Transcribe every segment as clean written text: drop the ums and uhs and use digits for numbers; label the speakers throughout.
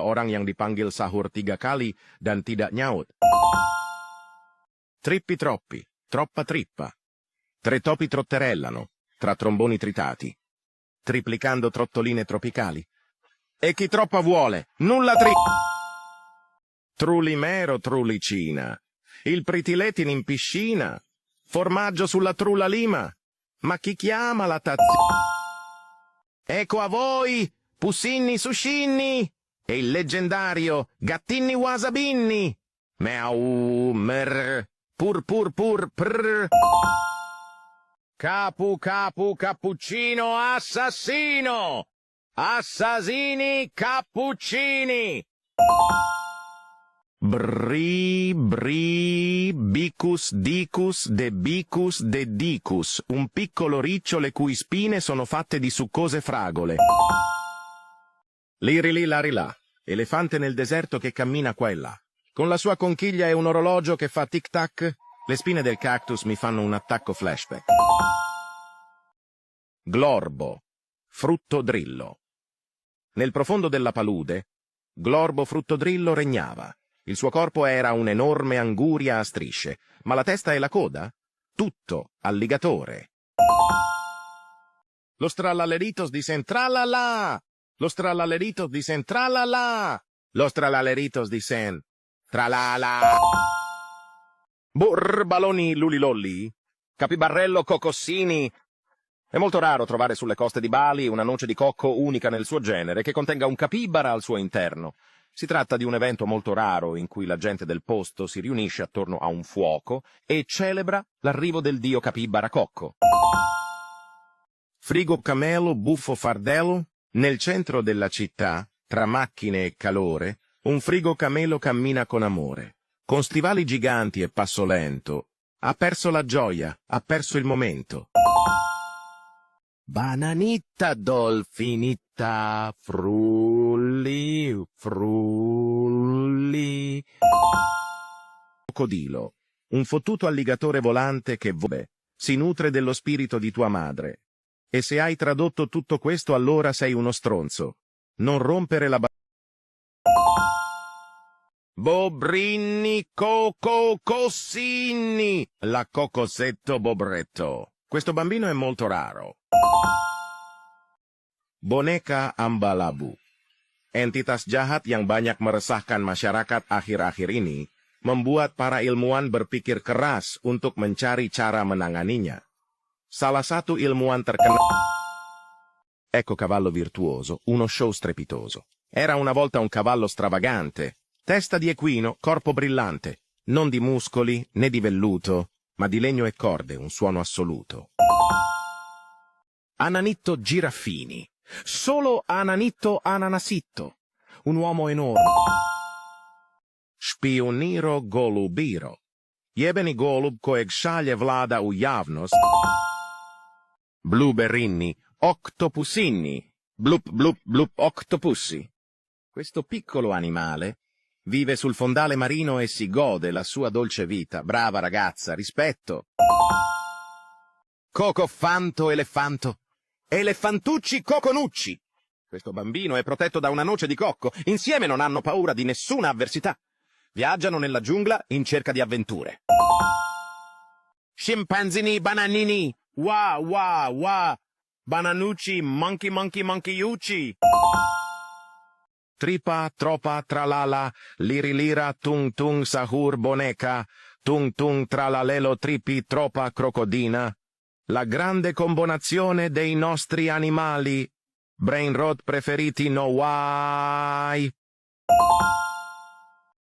Speaker 1: orang yang dipanggil sahur 3 kali dan tidak nyaut. Trippi troppi, troppa trippa. Tre topi trotterellano, tra tromboni tritati, triplicando trottoline tropicali. E chi troppa vuole, nulla Trulimero trulicina, il pritiletin in piscina, formaggio sulla trulla lima. Ma chi chiama la tazzina? Ecco a voi, Pussinni Suscinni, e il leggendario Gattinni Wasabinni. Meau, mer, pur pur pur prr. Capu capu cappuccino assassino! Assassini cappuccini! Bri, bri, bicus, dicus, de dicus, un piccolo riccio le cui spine sono fatte di succose fragole. Liri lì, lari là, elefante nel deserto che cammina qua e là. Con la sua conchiglia e un orologio che fa tic-tac, le spine del cactus mi fanno un attacco flashback. Glorbo, frutto drillo. Nel profondo della palude, Glorbo fruttodrillo regnava. Il suo corpo era un'enorme anguria a strisce, ma la testa e la coda? Tutto alligatore. Los trallaleritos dicen tralala! Los trallaleritos dicen tralala! Los trallaleritos dicen tralala! Baloni lulilolli, capibarrello cocossini. È molto raro trovare sulle coste di Bali una noce di cocco unica nel suo genere che contenga un capibara al suo interno. Si tratta di un evento molto raro in cui la gente del posto si riunisce attorno a un fuoco e celebra l'arrivo del dio capibara cocco. Frigo camelo, buffo fardello, nel centro della città, tra macchine e calore, un frigo camelo cammina con amore. Con stivali giganti e passo lento, ha perso la gioia, ha perso il momento. Bananitta dolfinitta, frulli, frulli. Crocodilo, un fottuto alligatore volante che si nutre dello spirito di tua madre. E se hai tradotto tutto questo allora sei uno stronzo. Non rompere la Bobrinni cocosinni, la cocossetto bobretto. Questo bambino è molto raro. Boneka Ambalabu. Entitas jahat yang banyak meresahkan masyarakat akhir-akhir ini, membuat para ilmuwan berpikir keras untuk mencari cara menanganinya. Salah satu ilmuwan terkenal. Ecco cavallo virtuoso, uno show strepitoso. Era una volta un cavallo stravagante, testa di equino, corpo brillante, non di muscoli né di velluto, ma di legno e corde, un suono assoluto. Ananitto Giraffini, solo Ananitto Ananasitto, un uomo enorme. Špioniro Golubiro, jebeni golub kojeg šalje vlada u javnost. Blueberrini, octopusinni, blup blup blup octopussi. Questo piccolo animale vive sul fondale marino e si gode la sua dolce vita. Brava ragazza, rispetto. Cocofanto elefanto. Elefantucci coconucci. Questo bambino è protetto da una noce di cocco. Insieme non hanno paura di nessuna avversità. Viaggiano nella giungla in cerca di avventure. Scimpanzini bananini. Wah, wah, wah. Bananucci, monkey, monkey, monkeyucci. Tripa, tropa, tralala, lirilira, tung, tung, sahur, boneca, tung, tung, tralalelo, tripi, tropa, crocodina. La grande combinazione dei nostri animali. Brain rot preferiti no why.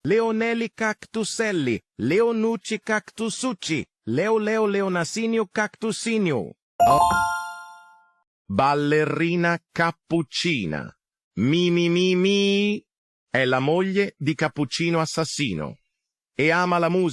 Speaker 1: Leonelli cactuselli, Leonucci cactusucci, Leo Leo Leonasinio cactusinio. Oh. Ballerina cappuccina. Mi. È la moglie di Cappuccino Assassino. E ama la musica.